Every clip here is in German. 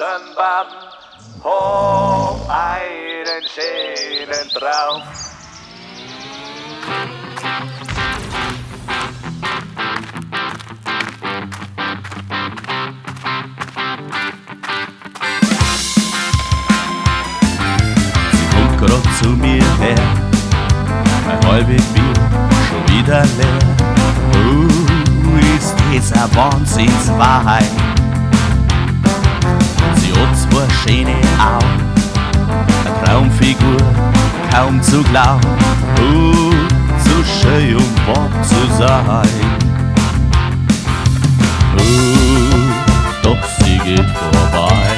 Rosenbaum, hab einen schönen Traum. Kommt grad zu mir her, mein halbes Bier schon wieder leer. Ist das eine Wahnsinnswahrheit? Sie hat zwar schöne Augen, eine Traumfigur, kaum zu glauben. So schön und wahr zu sein. Doch sie geht vorbei.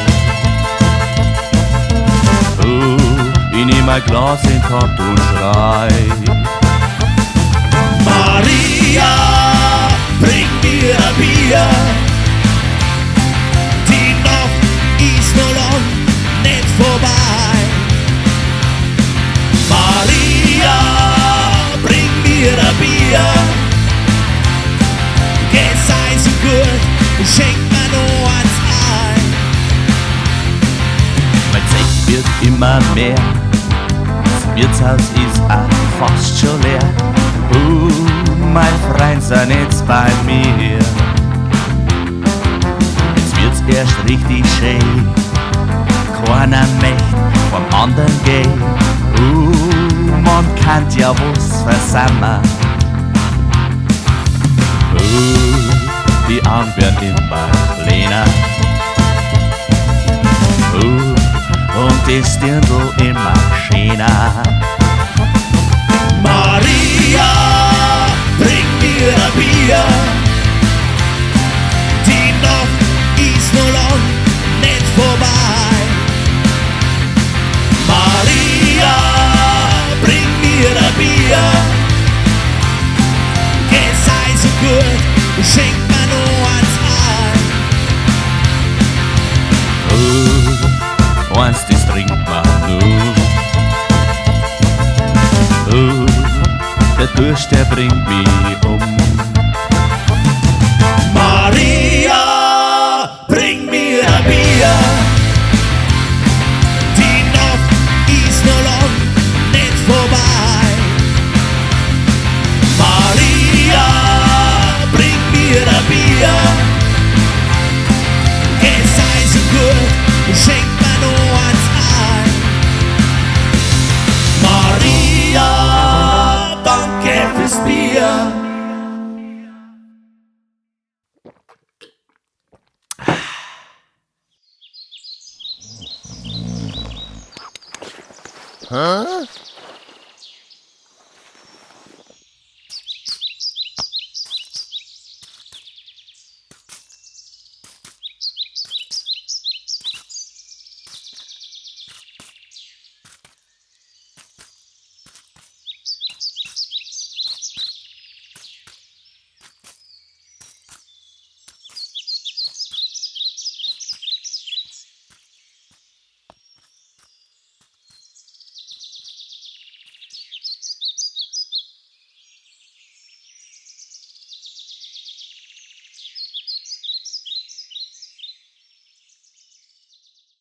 Ich nehm ein Glas in die Hand und schrei: Maria, bring mir ein Bier. Die Nacht ist noch lang nicht vorbei. Maria, bring mir ein Bier. Geh, sei so gut und schenk mir noch eins ein. Mein Zech wird immer mehr, das Wirtshaus ist auch fast schon leer. Mein Freund sind jetzt bei mir. Jetzt wird's erst richtig schön, keiner möcht vom anderen gehen. Man kann ja was versammeln. Die Arme werden immer kleiner. Und das Dirndl immer schöner. Maria, bring mir ein Bier. Die Nacht ist noch lang nicht vorbei. Maria, bring mir ein Bier. Geh, sei so gut und schenk mir noch eins ein. Eins, das trinkt man nur. Der Durst, der bringt mich um. Maria, bring mir ein Bier. Die Nacht ist noch lang nicht vorbei. Maria, bring mir ein Bier. Geh, sei so gut und schenk mir noch eins ein. Maria, danke fürs Bier. Huh?